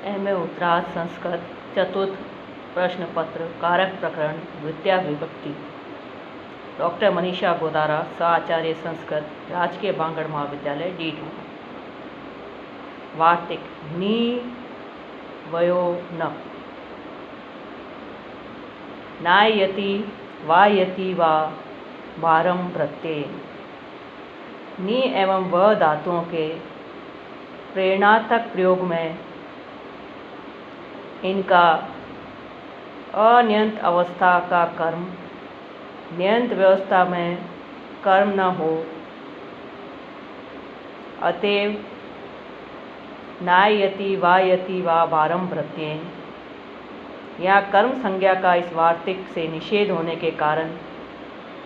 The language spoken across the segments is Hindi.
एम.ए. उत्तरार्ध संस्कृत चतुर्थ प्रश्न पत्र कारक प्रकरण द्वितीया विभक्ति। डॉक्टर मनीषा गोदारा, सह आचार्य संस्कृत, राजकीय बांगड़ महाविद्यालय, डी2। वार्तिक नी वयो न नायति वायति वा भारम प्रत्यय। नी एवं व धातुओं के प्रेरणार्थक प्रयोग में इनका अनियंत अवस्था का कर्म नियंत व्यवस्था में कर्म न हो, अतएव नायति वायति वा भारम प्रत्यय यहाँ कर्म संज्ञा का इस वार्तिक से निषेध होने के कारण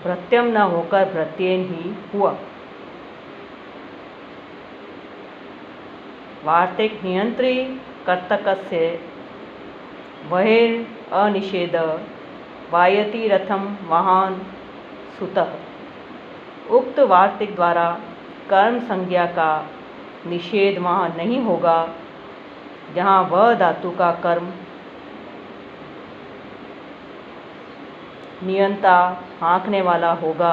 प्रत्यय न होकर प्रत्यय ही हुआ। वार्तिक नियंत्री कर्तकस्य बहिर् अनिषेध वायति रथम महान सुतः। उक्त वार्तिक द्वारा कर्म संज्ञा का निषेध वहाँ नहीं होगा जहाँ वह धातु का कर्म नियंता हाँकने वाला होगा,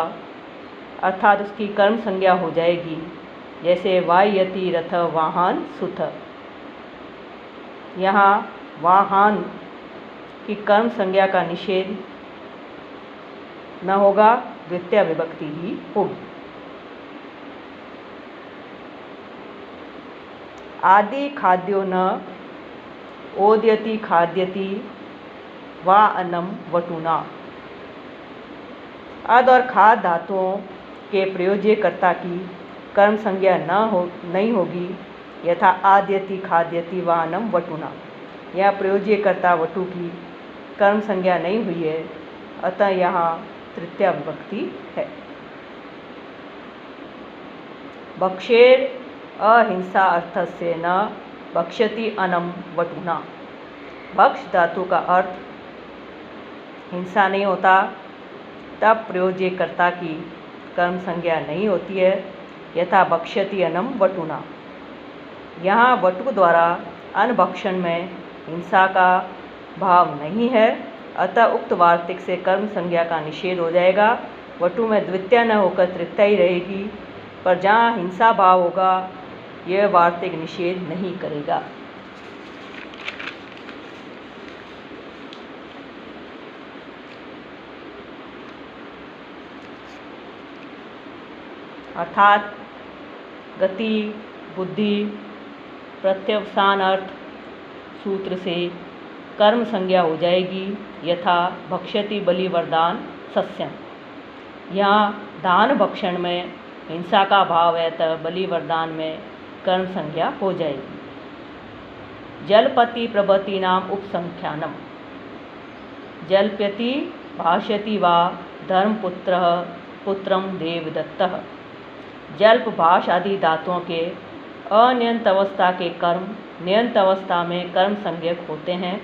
अर्थात उसकी कर्म संज्ञा हो जाएगी, जैसे वायति रथ वाहन सुत। यहाँ वाहन की कर्म संज्ञा का निषेध न होगा, द्वितीय विभक्ति ही होगी। आदि खाद्यो न ओद्यति खाद्यति वा अन्नम वटुना। अद और खाद धातुओं के प्रयोज्य कर्ता की कर्म संज्ञा नहीं होगी, यथा आद्यति खाद्यति वा अन्नम वटुना। यह प्रयोज्य कर्ता वटु की कर्म संज्ञा नहीं हुई है, अतः यहाँ तृतीया विभक्ति है। भक्षेर अहिंसा अर्थस्य न भक्ष्यति अन्नम वटुना। भक्ष धातु का अर्थ हिंसा नहीं होता, तब प्रयोज्य कर्ता की कर्म संज्ञा नहीं होती है, यथा भक्ष्यति अन्नम वटुना। यहाँ वटु द्वारा अन्न भक्षण में हिंसा का भाव नहीं है, अतः उक्त वार्तिक से कर्म संज्ञा का निषेध हो जाएगा। वटु में द्वितीया न होकर तृतीया ही रहेगी, पर जहाँ हिंसा भाव होगा यह वार्तिक निषेध नहीं करेगा। अर्थात गति बुद्धि प्रत्यवसान अर्थ सूत्र से कर्म संज्ञा हो जाएगी, यथा भक्ष्यति बलि वरदान सस्यम। यहाँ दान भक्षण में हिंसा का भाव है, तब बलि वरदान में कर्म संज्ञा हो जाएगी। जलपति प्रभति नाम उपसंख्यानम। जलप्यति भाष्यति वा धर्मपुत्र पुत्रम देवदत्तः। जल्प भाष आदि धातुओं के अनियंत अवस्था के कर्म नियंत अवस्था में कर्म संज्ञक होते हैं।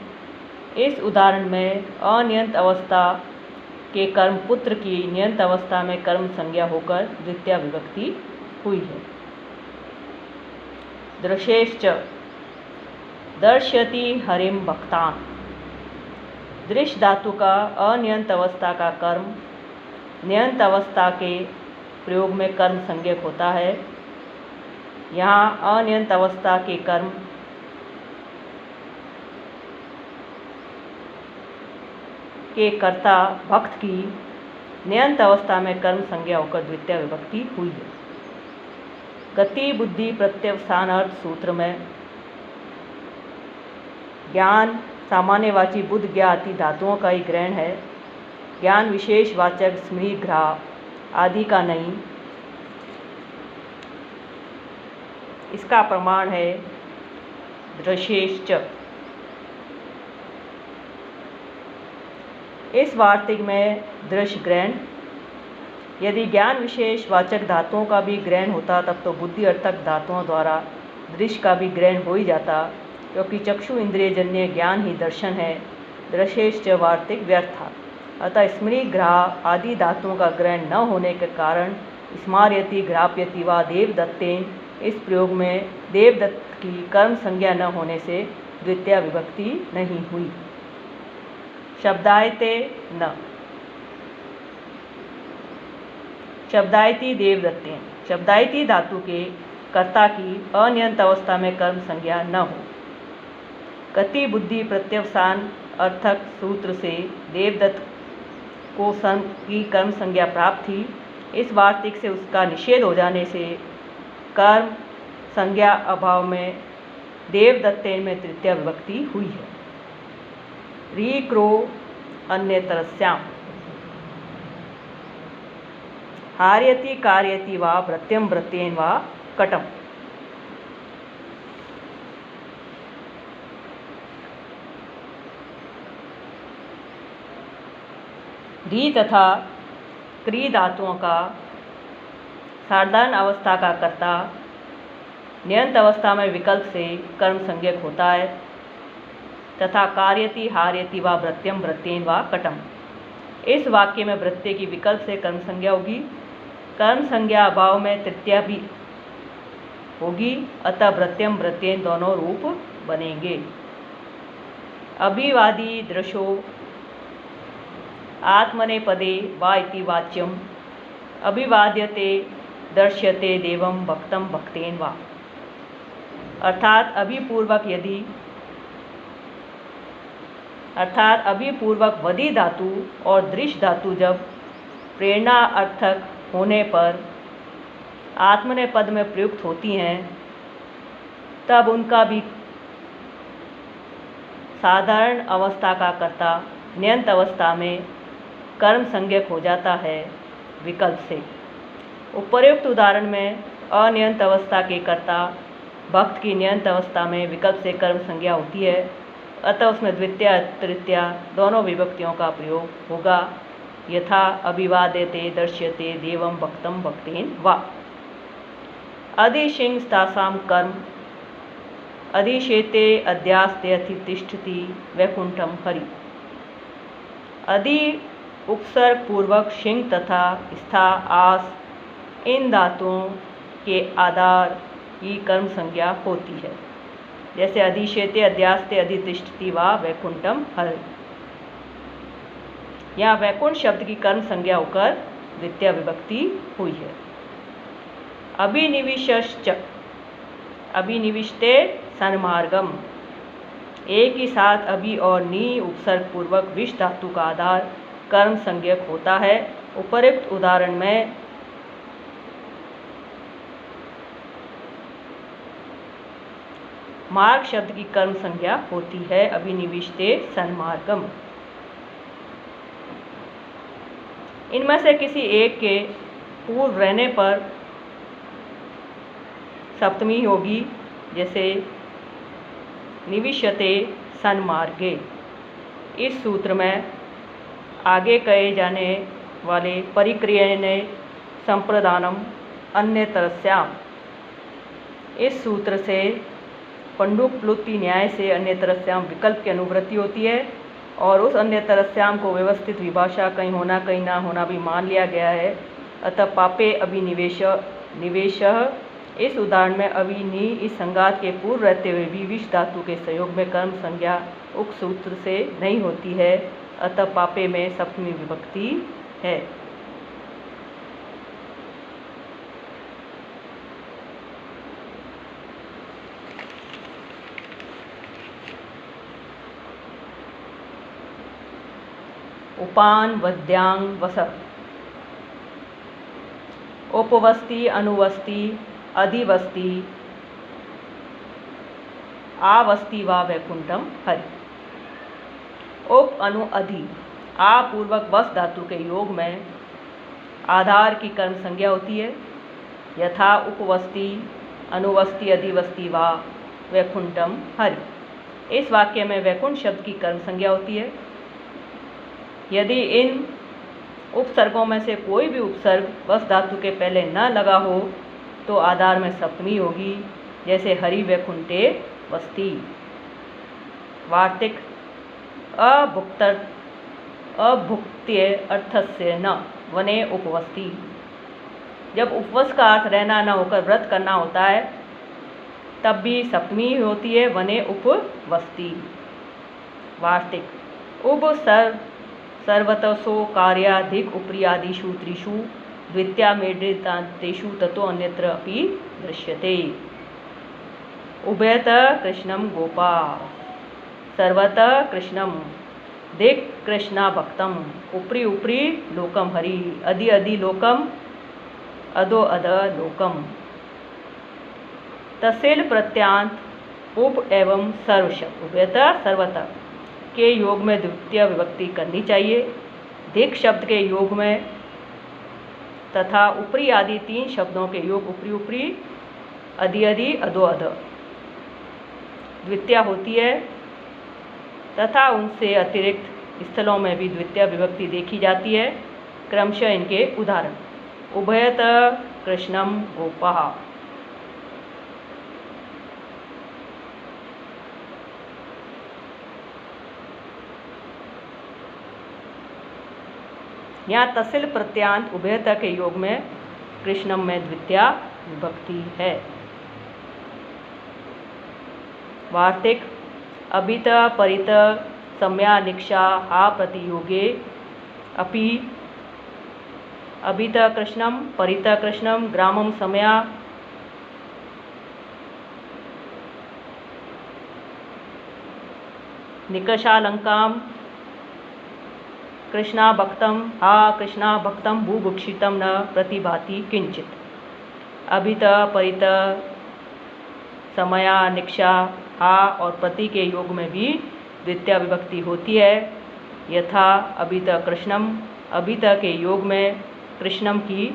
इस उदाहरण में अनियंत अवस्था के कर्म पुत्र की नियंत अवस्था में कर्म संज्ञा होकर द्वितीया विभक्ति हुई है। दृशेश्च दर्शयति हरिम भक्तान। दृश्य धातु का अनियंत अवस्था का कर्म नियंत अवस्था के प्रयोग में कर्म संज्ञक होता है। यहाँ अनियंत अवस्था के कर्म के कर्ता भक्त की नियंत अवस्था में कर्म संज्ञा होकर द्वितीया विभक्ति हुई है। गति बुद्धि प्रत्यवसान अर्थ सूत्र में ज्ञान सामान्यवाची बुद्ध ज्ञा आदि धातुओं का ही ग्रहण है। ज्ञान विशेष वाचक स्मृति ग्रह आदि का नहीं। इसका प्रमाण है दृशेश्च। इस वार्तिक में दृश्य ग्रहण, यदि ज्ञान विशेष वाचक धातुओं का भी ग्रहण होता तब तो बुद्धि अर्थक धातुओं द्वारा दृश्य का भी ग्रहण हो ही जाता, क्योंकि चक्षु इंद्रिय जन्य ज्ञान ही दर्शन है। दृशेश्च वार्तिक व्यर्थ था, अतः स्मृति ग्राह आदि धातुओं का ग्रहण न होने के कारण स्मार्यति ग्राप्यति व देवदत्तेन इस प्रयोग में देवदत्त की कर्म संज्ञा न होने से द्वितीय विभक्ति नहीं हुई। शब्दायते न। शब्दायती देवदत्तेन। शब्दायती धातु के कर्ता की अनियंत अवस्था में कर्म संज्ञा न हो। गति बुद्धि प्रत्यवसान अर्थक सूत्र से देवदत्त को की कर्म संज्ञा प्राप्त थी। इस वार्तिक से उसका निषेध हो जाने से कर्म संज्ञा अभाव में देवदत्तेन में तृतीय विभक्ति हुई है। री क्रो अन्यतरस्याम। हार्यति कार्यति वा वृत्यम वृत्तेन वा कटम। री तथा क्री धातुओं का साधारण अवस्था का कर्ता नियंत अवस्था में विकल्प से कर्म संज्ञक होता है तथा कार्यति हार्यति वा वृत्यम वृत्तेन वा कटम। इस वाक्य में वृत्य की विकल्प से कर्म संज्ञा होगी। कर्म संज्ञा अभाव में तृतीया भी होगी, अतः वृत्यम वृत्तेन दोनों रूप बनेंगे। अभिवादी दृशो आत्मनेपदे वा इति वाच्यम अभिवाद्यते दर्श्यते देवं भक्तं भक्तेन वा। अर्थात अभिपूर्वक वदी धातु और दृश्य धातु जब प्रेरणा अर्थक होने पर आत्मनेपद में प्रयुक्त होती हैं तब उनका भी साधारण अवस्था का कर्ता नियंत अवस्था में कर्म संज्ञक हो जाता है विकल्प से। उपर्युक्त उदाहरण में अनियंत अवस्था के कर्ता भक्त की नियंत अवस्था में विकल्प से कर्म संज्ञा होती है, अतः उसमें द्वितीय तृतीय दोनों विभक्तियों का प्रयोग होगा। यथा अभिवाद्यते दर्श्यते देवं भक्तं भक्तेन वा। अधिशिंस्तासां कर्म अधिशेते अध्यास्ते अतिष्ठति वैकुंठम हरि। अधि उपसर्ग पूर्वक शिंग तथा स्था आस इन धातुओं के आधार की कर्म संज्ञा होती है, जैसे अधिशेते अध्यास्ते अधितिष्ठति वा वैकुंठम हरि। यहाँ वैकुंठ शब्द की कर्म संज्ञा होकर द्वितीय विभक्ति हुई है। अभिनिविश्च अभिनिविष्टे सन्मार्गम। एक ही साथ अभि और नी उपसर्ग पूर्वक विष धातु का आधार कर्म संज्ञक होता है। उपर्युक्त उदाहरण में मार्ग शब्द की कर्म संज्ञा होती है अभिनिविष्टे सन्मार्गम। इनमें से किसी एक के पूर्व रहने पर सप्तमी होगी, जैसे निविष्यते सन्मार्गे। इस सूत्र में आगे कहे जाने वाले परिक्रियण संप्रदानम अन्यतरस्याम, इस सूत्र से पंडुक प्लुति न्याय से अन्यतरस्याम विकल्प की अनुवृत्ति होती है और उस अन्यतरस्याम को व्यवस्थित विभाषा कहीं होना कहीं ना होना भी मान लिया गया है। अतः पापे अभिनिवेश निवेश। इस उदाहरण में अभिनी इस संघात के पूर्व रहते हुए भी विष धातु के संयोग में कर्म संज्ञा उक्त सूत्र से नहीं होती है, अतः पापे में सप्तमी विभक्ति है। उपान वद्यांग वसत। उपवस्ति अनुवस्ति अधिवस्ति आवस्ति वा वैकुंठम हरि। उप अनु अधि आ पूर्वक वस धातु के योग में आधार की कर्म संज्ञा होती है। यथा उपवस्ति अनुवस्ति अधिवस्ति वा वैकुंठम हरि। इस वाक्य में वैकुंठ शब्द की कर्म संज्ञा होती है। यदि इन उपसर्गों में से कोई भी उपसर्ग वस धातु के पहले न लगा हो तो आधार में सप्तमी होगी, जैसे हरि वैकुंठे वस्ति। वार्तिक अभुक्त्य अर्थस्य न वने उपवस्ति। जब उपवास का अर्थ रहना न होकर व्रत करना होता है तब भी सप्तमी ही होती है, वने उपवस्ति। वार्तिक उप सर्वतसो कार्याधिक उपरियादिषु त्रिषु द्वितीया मेडितान्तेषु ततो अन्यत्र अपि दृश्यते। उभयतः कृष्णं गोपा सर्वतः कृष्णं दिक् कृष्णा भक्तम उपरि उपरि लोकम हरि अधि अधि लोकम अधो अध लोकम। तसेल प्रत्यांत उप एवं सर्व शब्द उभयतः सर्वतः के योग में द्वितीय विभक्ति करनी चाहिए। दिक् शब्द के योग में तथा उपरी आदि तीन शब्दों के योग उपरी उपरी अधि अधि अधो अध द्वितीया होती है तथा उनसे अतिरिक्त स्थलों में भी द्वितीय विभक्ति देखी जाती है। क्रमशः इनके उदाहरण उभयतः कृष्णम गोपः। यहाँ तसिल प्रत्यांत उभयतः के योग में कृष्णम में द्वितीया विभक्ति है। वार्तिक अभित परित सम्या निक्षा हा प्रतियोगे अपि अभित कृष्णम परित कृष्णम ग्रामम सम्या निकषालंकाम कृष्णा भक्तम हा कृष्णा भक्तम बुभुक्षितम न प्रतिभाति किंचित। अभित परित समया निक्षा हा और प्रति के योग में भी द्वितीय विभक्ति होती है। यथा अभित कृष्णम अभित के योग में कृष्णम की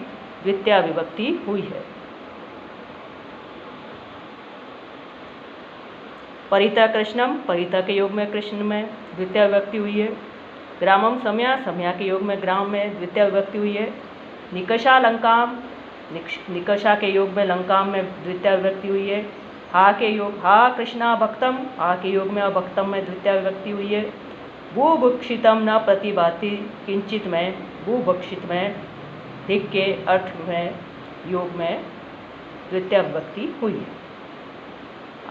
द्वितीय विभक्ति हुई है। परित कृष्णम परित के योग में कृष्ण में द्वितीय विभक्ति हुई है। ग्रामम सम्या सम्या के योग में ग्राम में द्वितीय विभक्ति हुई है। निकषा लंकाम निकषा के योग में लंकाम में द्वितीय विभक्ति हुई है। हा के योग हा कृष्णा भक्तम हा के योग में अभक्तम में द्वितीय विभक्ति हुई है। बुभुक्षितम न प्रतिभाति किंचित में बुभुक्षित में दिक् के अर्थ में योग में द्वितीय विभक्ति हुई है।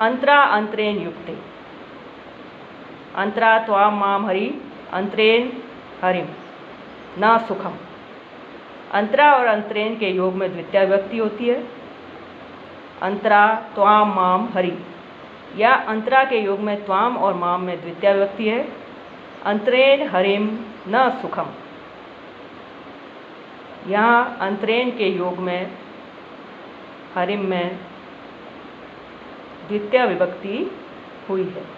अंतरा अंतरेण युक्ते अंतरा त्वाम माम हरि अंतरेण हरिम न सुखम। अंतरा और अंतरेण के योग में द्वितीय विभक्ति होती है। अंतरा त्वाम माम हरि या अंतरा के योग में त्वाम और माम में द्वितीय विभक्ति है। अंतरेण हरिम न सुखम यहाँ अंतरेण के योग में हरिम में द्वितीय विभक्ति हुई है।